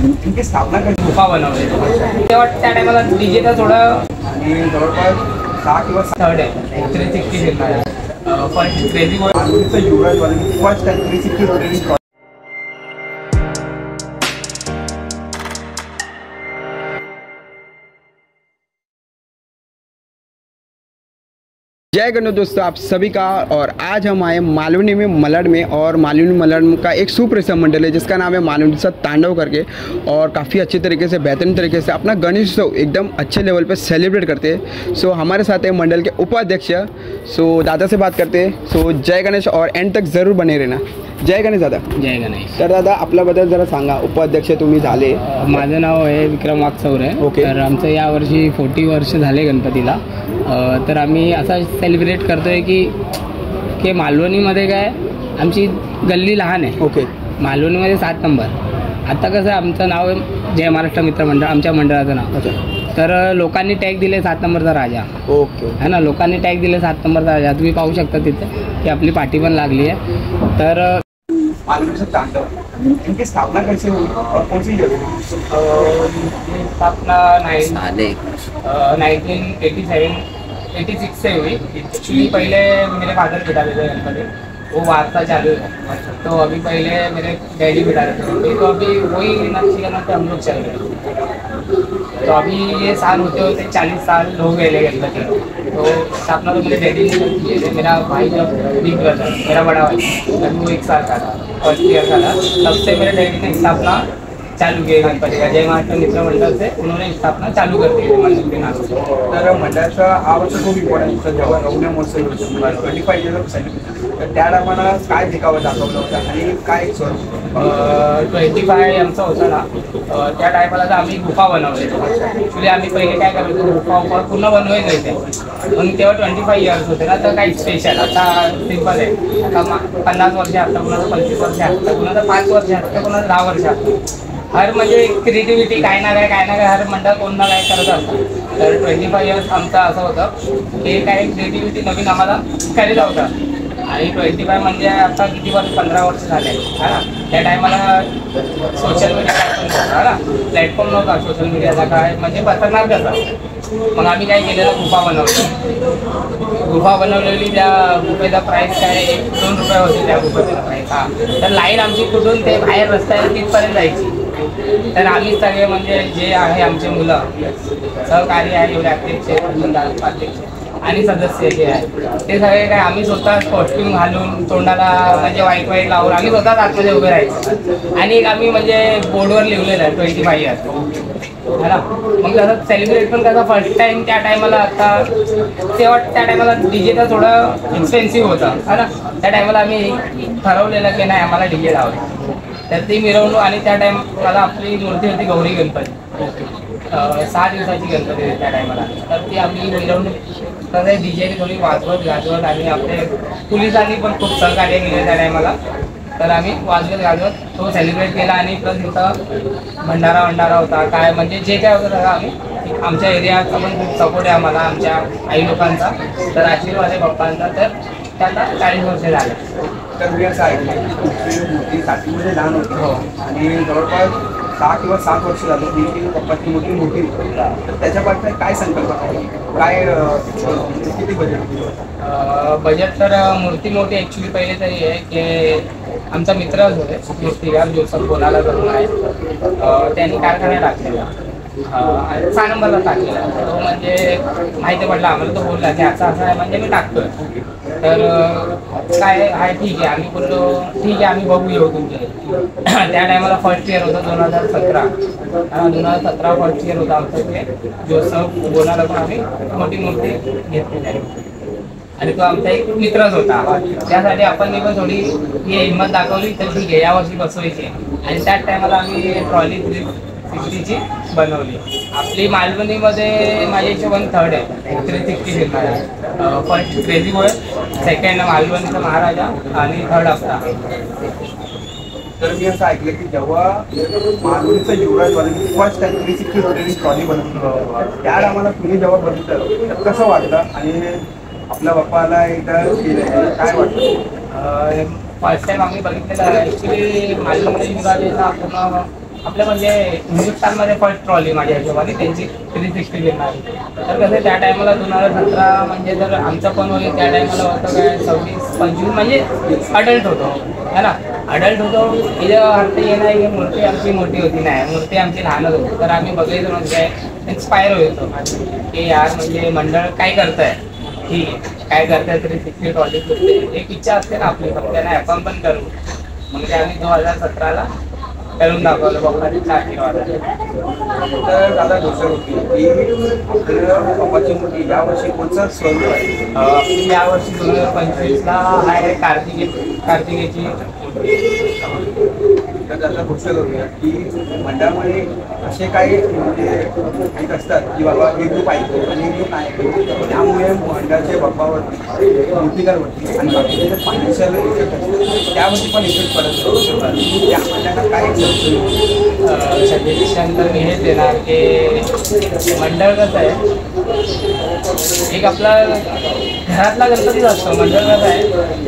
इनकी स्थापना कशी गुफा बनवली तेव्हा त्या टायमाला डीजेचा थोडं आणि जवळपास 6 किंवा 7 थर्ड आहे 360 फिरणार आहे फर्स्ट क्रेझी मालवणीचा युवराज वाले फर्स्ट टाइम 360 रोटेटिंग जय गणेश दोस्तों, आप सभी का। और आज हम आए मालवनी में मलड़ में, और मालवनी मलड़ का एक सुप्रसिद्ध मंडल है जिसका नाम है मालवनी सा तांडव करके, और काफ़ी अच्छे तरीके से बेहतरीन तरीके से अपना गणेश उत्सव एकदम अच्छे लेवल पे सेलिब्रेट करते हैं। सो हमारे साथ है मंडल के उपाध्यक्ष, सो दादा से बात करते हैं। सो जय गणेश, और एंड तक ज़रूर बने रहना। जय गणेश दादा। जय गणेश। तर दादा आपल्याबद्दल जरा सांगा, उपाध्यक्ष तुम्ही झाले। माझं नाव आहे विक्रम वागचौरे। ओके। तर आमचं यावर्षी 40 वर्ष झाले गणपतीला। तर आम्ही असा सेलिब्रेट करतोय की मालवणीमध्ये काय आमची गल्ली लहान आहे। ओके। मालवणीमध्ये 7 नंबर। आता कसं आमचं नाव आहे जय महाराष्ट्र मित्र मंडळ, आमच्या मंडळाचं नाव। अच्छा। तर लोकांनी टॅग दिले 7 नंबरचा राजा। ओके है ना, लोकांनी टॅग दिले 7 नंबरचा राजा। तुम्ही पाहू शकता तिथे की आपली पाठी पण लागली आहे। तर मालवणीचा तांडव इनकी स्थापना कैसे हुई और कौन सी जगह? स्थापना 1986 से हुई। एक्चुअली पहले मेरे फादर बिठा देते गणपति, वो वार्ता चालू है। तो अभी पहले मेरे डैडी बिठा देते थे, तो अभी वही नक्शी करना पे हम लोग चल रहे। तो अभी ये साल होते होते 40 साल हो गए गणपति। तो स्थापना तो मेरे डैडी ने की है। मेरा भाई जब बिग ब्रदर, मेरा बड़ा भाई जब वो 1 साल का था, फर्स्ट ईयर का था, तब से मेरे डैडी ने स्थापना चालू किए गणपति का। जय महाराष्ट्र मित्र मंडल से उन्होंने स्थापना चालू कर दी है मंडल के नाम से। तर मंडळाचा आवर्ष खूप इम्पॉर्टंट होता। जेव्हा रवण्या महोत्सव 25 इयर्स सेलिब्रेशन, तर त्या टायमाला काय देखावा दाखवला होता आणि काय सर 25 आमचा होता ना, त्या टायमाला तर आम्ही गुफा बनवली। ॲक्च्युली आम्ही पहिले काय करत होतो, गुफा पूर्ण बनवायचं होते, पण तेव्हा 25 इयर्स होते ना, तर काही स्पेशल। आता सिम्पल आहे, आता 50 वर्ष आता, कोणाचं 25 वर्ष आता, कोणाचं 5 वर्ष आता, कोणाचं 10 वर्ष आता। हर म्हणजे क्रिएटिव्हिटी काय ना काय हर मंडळ कोण ना काय करत असतं। तर 25 इयर्स आमचं असं होतं की काय क्रिएटिव्हिटी नवीन आम्हाला करायला होतं। आणि 25 म्हणजे आता किती वर्ष, 15 वर्ष झाले है ना। त्या टायमाला सोशल मीडिया ना प्लॅटफॉर्म नव्हता सोशल मीडियाचा, काय म्हणजे पसरणार कसं। मग आम्ही काय केलेलं, गुफा बनवली। गुफा बनवलेली, त्या गुफेचा प्राईस काय 2 रुपये होते त्या गुफेचा प्राईस। हा, तर लाईन आमची कुठून ते बाहेर रस्त्यावर तिथपर्यंत जायची। तर आम्ही सगळे म्हणजे जे आहे आमचे मुलं सहकारी आहे, एवढे अध्यक्ष आणि सदस्य जे आहे ते सगळे काय आम्ही स्वतः कॉस्ट्यूम घालून, तोंडाला म्हणजे वाईट लावून आम्ही स्वतःच आतमध्ये उभे राहायचो। आणि एक आम्ही म्हणजे बोर्डवर लिहिलेलं आहे 25 इयर्स है ना। मग तसं सेलिब्रेट पण कसं फर्स्ट टाइम त्या टायमाला, आता तेव्हा त्या टायमाला डीजेचा थोडं एक्सपेन्सिव्ह होतं है ना। त्या टायमाला आम्ही ठरवलेलं की नाही आम्हाला डीजे लावायचं। तर ती मिरवणूक, आणि त्या टायमाला आपली मूर्ती होती गौरी गणपती, 6 दिवसाची गणपती होती त्या टायमाला। तर ती आम्ही मिरवणूक तसं डीजेने थोडी वाजवत गाजवत, आणि आपले पोलिसांनी पण खूप सहकार्य केले त्या टायमाला। तर आम्ही वाजवत गाजवत तो सेलिब्रेट केला। आणि प्लस इथं भंडारा होता, काय म्हणजे जे काय होतं सगळं आम्ही, आमच्या एरियाचा पण खूप सपोर्ट आहे आम्हाला, आमच्या आई लोकांचा, तर आशीर्वाद आहे पप्पांचा। तर त्याला 40 वर्ष झाले। तर मी असं ऐकलं की मूर्ती साठीमध्ये लहान होती, हो, आणि जवळपास 6 किंवा 7 वर्ष झालं मी पप्पाची मोठी मूर्ती होती। तर त्याच्या बाबतीत काय संकल्पना आहे, काय किती बजेट? तर मूर्ती मोठी ॲक्च्युली पहिले तरी आहे की आमचा मित्रच होते मूर्तिकार जोसफ कोणाला करून आहे, त्यांनी कारखाना टाकलेला, 6 नंबरला टाकलेला। तो म्हणजे माहिती पडलं आम्हाला, तो बोलला की असं आहे, म्हणजे मी टाकतोय। तर काय आहे, ठीक आहे, आम्ही बोललो ठीक आहे, आम्ही बघू येऊ तुमच्या। त्या टायमाला फर्स्ट इयर होतं 2017 फर्स्ट इयर होता आमचं ते जोसफ कोणाला पण आम्ही मोठी मूर्ती घेतलेली आहे। आणि तो आमचा एक मित्रच होता, त्यासाठी आपण मी पण थोडी हिंमत दाखवली, तर ठीक आहे यावर्षी बसवायची। आणि त्याच टायमाला आम्ही ट्रॉली 360ची बनवली। आपली मालवणीमध्ये माझ्या हिशोबाने थर्ड आहे 360 फिरणार आहे। फर्स्ट क्रेझी बॉय, सेकंड मालवणीचा महाराजा, आणि थर्ड हप्ता। तर मी असं ऐकलं की जेव्हा मालवणीचा युवराज वाले फर्स्ट टाइम 360 रोटेटिंग ट्रॉली बनवलं, त्या आम्हाला तुम्ही जेव्हा बघितलं तर कसं वाटलं, आणि आपल्या बाप्पाला एकदा केलं काय वाटतं? फर्स्ट टाइम आम्ही बघितलेलं ॲक्च्युली मालवणीचा युवराज पूर्ण आपल्या म्हणजे हिंदुस्थानमध्ये फर्स्ट ट्रॉली माझ्या हिशोबाने त्यांची 360 घेणार. तर कसं त्या टायमाला 2017 म्हणजे जर आमचं पण वगैरे त्या टायमाला होतं काय 26-25 म्हणजे अडल्ट होतो है ना. अडल्ट होतो इथं अर्थ ये नाही की मूर्ती आमची मोठी होती, नाही मूर्ती आमची लहानच होती. तर आम्ही बघायचं म्हणजे काय इन्स्पायर होतो की यार म्हणजे मंडळ काय करताय, ठीक आहे काय करताय 360 ट्रॉली. एक इच्छा असते ना आपली, फक्त त्यांना आपण पण करू. मग ते आम्ही 2017ला करून दाखवलं बाप्पाच्या आशीर्वादाने. तर दादा गोष्ट होती की आपल्या बाप्पाची मूर्ती यावर्षी कोणतं स्वरूप आहे? आपली यावर्षी 2025ला आहे कार्तिकेची. तर दादा गोष्ट करूया की मंडळामध्ये असे काही म्हणजे एक असतात की बाबा एक ग्रुप ऐकतो आणि एक ग्रुप नाही. त्यामुळे मंडळाच्या बाप्पावरती मूर्तिकारवरती आणि बाकीचे जे फायनान्शियल इफेक्ट असतात त्यावरती पण इफेक्ट पडत असतो. त्या मंडळाला काय सजेशन तर मी हेच देणार की मंडळ कसं आहे, एक आपला घरातला गणपतीच असतो. मंडळ कसं आहे,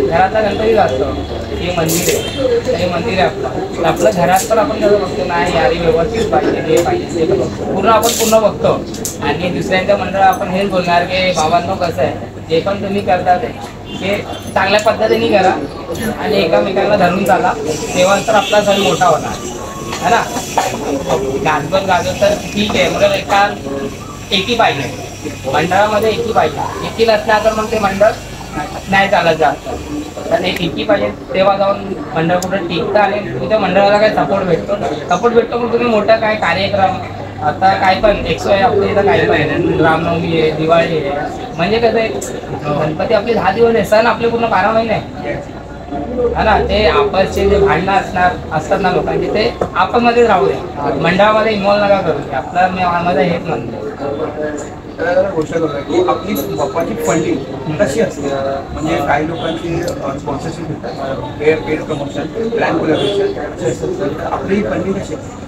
घरातला गणपतीच असतो. हे मंदिर आहे, हे मंदिर आहे आपलं. आपलं घरात पण आपण कसं बघतो नाही यारी व्यवस्थित पाहिजे, हे पाहिजे ते पूर्ण आपण पूर्ण बघतो. आणि दुसऱ्यांच्या मंडळ आपण हेच बोलणार की बाबांनो कसं आहे, जे पण तुम्ही करता ते चांगल्या पद्धतीने करा आणि एकामेकांना धरून चाला, तेव्हा तर आपला सण मोठा होणार है ना. गाजर तर ठीक आहे, मग एकी पाहिजे मंडळामध्ये, एकी पाहिजे. एकी नसणार तर मग ते मंडळ नाही चालत जास्त. तर एकी पाहिजे तेव्हा जाऊन मंडळ कुठं टिकतं आणि तुमच्या मंडळाला काय सपोर्ट भेटतो. मग तुम्ही मोठा काय कार्यक्रम आता काय पण XY आपल्या इथं काय पण आहे, रामनवमी आहे, दिवाळी आहे, म्हणजे कसं आहे गणपती आपले 10 दिवस आहे, सण आपले पूर्ण 12 महिने आहे है ना. ते आपसचे जे भांडणं असतात ना लोकांचे, ते आपणमध्येच राहू दे, मंडळामध्ये इन्व्हॉल्व नका करू. आपलं माझं हेच म्हणणं. तर गोष्ट करूया की आपली बाप्पाची फंडिंग कशी असते? म्हणजे काही लोकांची स्पॉन्सरशिप घेतात, पेड प्रमोशन, ब्रँड कोलॅबोरेशन, आपली फंडिंग कशी असते?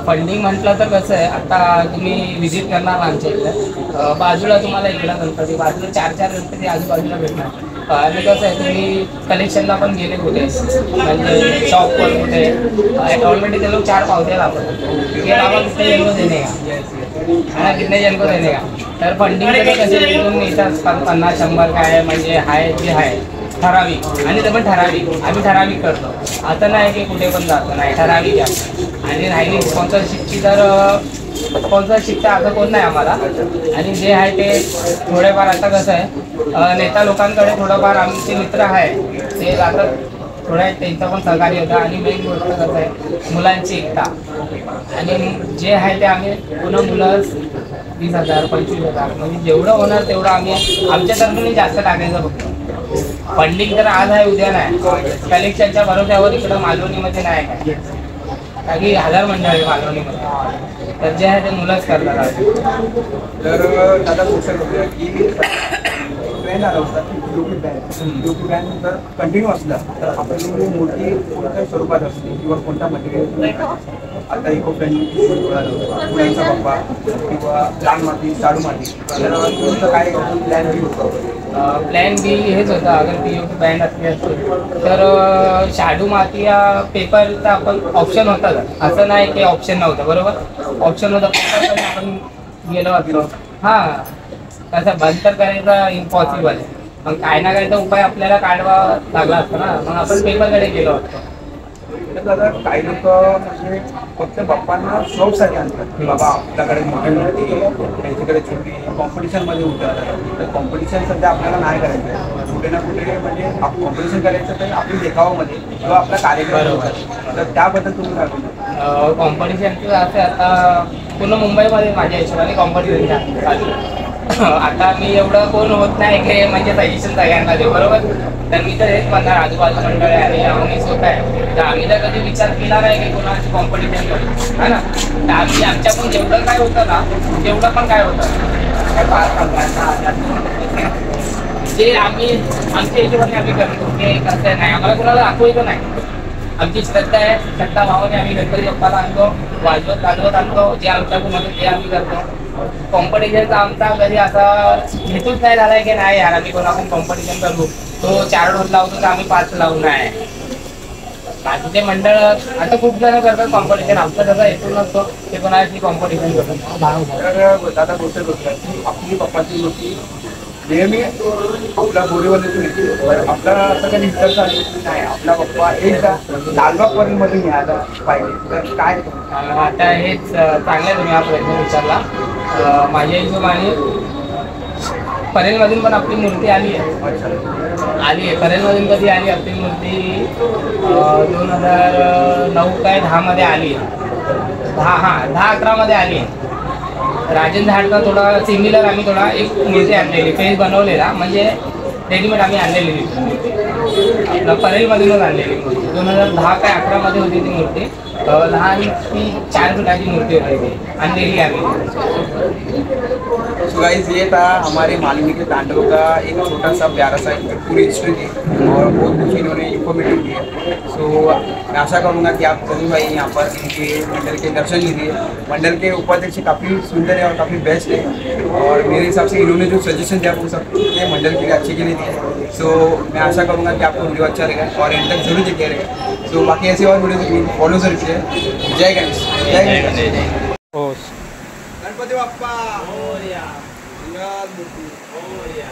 फंडिंग म्हटलं तर कसं आहे, आता तुम्ही व्हिजिट करणार आमच्या इकडे बाजूला तुम्हाला इकडं गणपती बाजूला 4-4 गणपती आजूबाजूला भेटणार. आणि कसं आहे तुम्ही कलेक्शनला पण गेले कुठे म्हणजे शॉपवर कुठे ऑलरेडी ते लोक 4 पावत्या लावतात हे बाबा कितने जन को देणे का ना, कितने जन को देणे का. तर फंडिंग कसे तिथून येतात 50-100 काय म्हणजे आहे जे आहे ठराविक. आणि ते पण ठराविक आम्ही ठराविक करतो, असं नाही की कुठे पण जातो, नाही ठराविक आहे. आणि राहिली स्पॉन्सरशिपची तर स्पॉन्सरशिपचं असं कोण नाही आम्हाला. आणि जे आहे ते थोडेफार आता कसं आहे नेता लोकांकडे थोडंफार आमचे मित्र आहे ते जातात, थोडं त्यांचं पण सहकार्य होतं. आणि मेन गोष्ट कसं आहे मुलांची एकता. आणि जे आहे ते आम्ही पुन्हा मुलं 20,000 25,000 म्हणजे जेवढं होणार तेवढं आम्ही आमच्या तर्फे जास्त टाकायचं बघतो. फंडिंग तर आज आहे उद्या नाही, कलेक्शनच्या भरोश्यावर इकडं मालवणीमध्ये नाही काय, कारण की 1000 मंडळ आहे मालवणीमध्ये, तर जे आहे ते मुलंच करतात. तर दादा गोष्ट करूया की ट्रेंड आला होता की योगी बँड जर कंटिन्यू असला तर आपली मूर्ती कोणत्या स्वरूपात असते किंवा कोणत्या मटेरियल. आता इको फ्रेंडली फुलांचा बाप्पा किंवा लाल माती, शाडू माती, तर तुमचं काय प्लॅन बी होतं? प्लॅन बी हेच होता, अगर POP बँड असली असते तर शाडू माती या पेपरचा आपण ऑप्शन होता. असं नाही की ऑप्शन नव्हतं, बरोबर ऑप्शन होतं, आपण गेलो असतो. हां कसं बंद तर करायचा इम्पॉसिबल आहे, मग काय ना काय तर उपाय आपल्याला काढवा लागला असतो ना, मग आपण पेपरकडे गेलो असतो. तर दादा काही लोक म्हणजे फक्त बाप्पांना शौकसाठी आणतात की बाबा आपल्याकडे मोठी मूर्ती त्यांच्याकडे छोटी कॉम्पिटिशनमध्ये उतरतात. तर कॉम्पिटिशन सध्या आपल्याला नाही करायचं आहे, कुठे ना कुठे म्हणजे कॉम्पिटिशन करायचं तर आपली देखावामध्ये किंवा आपला कार्यक्रम. तर त्याबद्दल तुम्ही काय बोलता? कॉम्पिटिशनचं असं आता पूर्ण मुंबईमध्ये माझ्या हिशोबाने कॉम्पिटिशन चालू. आता मी एवढं कोण होत नाही की म्हणजे सजेशन सगळ्यांना दे, बरोबर. तर मी तर हेच म्हणणार आजूबाजू मंडळ आहे आणि आम्ही स्वतः आहे, तर आम्ही तर कधी विचार केला नाही की कोणाची कॉम्पिटिशन करू है ना. तर आम्ही आमच्याकडून जेवढं काय होतं ना तेवढं पण काय होतं काय 5-15 जे आम्ही आमच्या हिशोबाने आम्ही करतो ते कसं नाही, आम्हाला कोणाला दाखवायचं नाही. आमची श्रद्धा आहे, श्रद्धा भावाने आम्ही गणपती बाप्पाला आणतो, वाजवत गाजवत आणतो, जे आमच्याकडून होतं ते आम्ही करतो. कॉम्पिटिशनचा आमचा कधी असा हेतूच नाही झालाय की नाही यार आम्ही कोणाकडून कॉम्पिटिशन करू, तो 4 डोस लावतो तर आम्ही 5 लावू नाही. बाकीचे मंडळ आता खूप जण करतात कॉम्पिटिशन, आमचं कसं येतो नसतो ते पण आहे कॉम्पिटिशन करतात. तर दादा गोष्ट करतात की आपली पप्पाची मूर्ती नेहमी आपल्या बोरीवलीतून येते. आपल्याला असं काही निष्कर्ष आले की नाही आपला पप्पा एकदा लालबागपर्यंतमध्ये मिळाला पाहिजे, तर काय आता हेच चांगलं तुम्ही हा प्रश्न विचारला. माझ्या हिशोबाने परेलमधून पण आपली मूर्ती आली आहे. परेलमधून कधी आली आपली मूर्ती 2009 काय 10मध्ये आली आहे. 10-11 मध्ये आली आहे. राजेंद्र हाटचा थोडा सिमिलर आम्ही थोडा एक मूर्ती आणलेली, फेस बनवलेला, म्हणजे रेडीमेड आम्ही आणलेली आपला परेलमधूनच आणलेली मूर्ती. 2010 काय 11 मध्ये होती ती मूर्ती. लहान ती 4 फुटाची मूर्ती होती ती आणलेली आम्ही. सो गाइस ये था हमारे मालूनी के तांडव का एक छोटा सा प्यारा सा पूरी हिस्ट्री थी और बहुत कुछ इन्होंने इन्फॉर्मेटिव दिया. सो मैं आशा करूँगा कि आप सभी भाई यहाँ पर इनके मंडल के दर्शन लीजिए. मंडल के उपाध्यक्ष काफ़ी सुंदर है और काफ़ी बेस्ट है और मेरे हिसाब से इन्होंने जो सजेशन दिया वो सब ये मंडल के लिए अच्छे के लिए दिया. सो मैं आशा करूँगा कि आपको वीडियो अच्छा लगा और एंड तक जरूर देखिए रहेगा. सो बाकी ऐसे और वीडियो फॉलो जरूर कीजिए. जय गणेश. जय गणेश. हो गणपती बाप्पा. मोरया. मंगल मूर्ती. मोरया.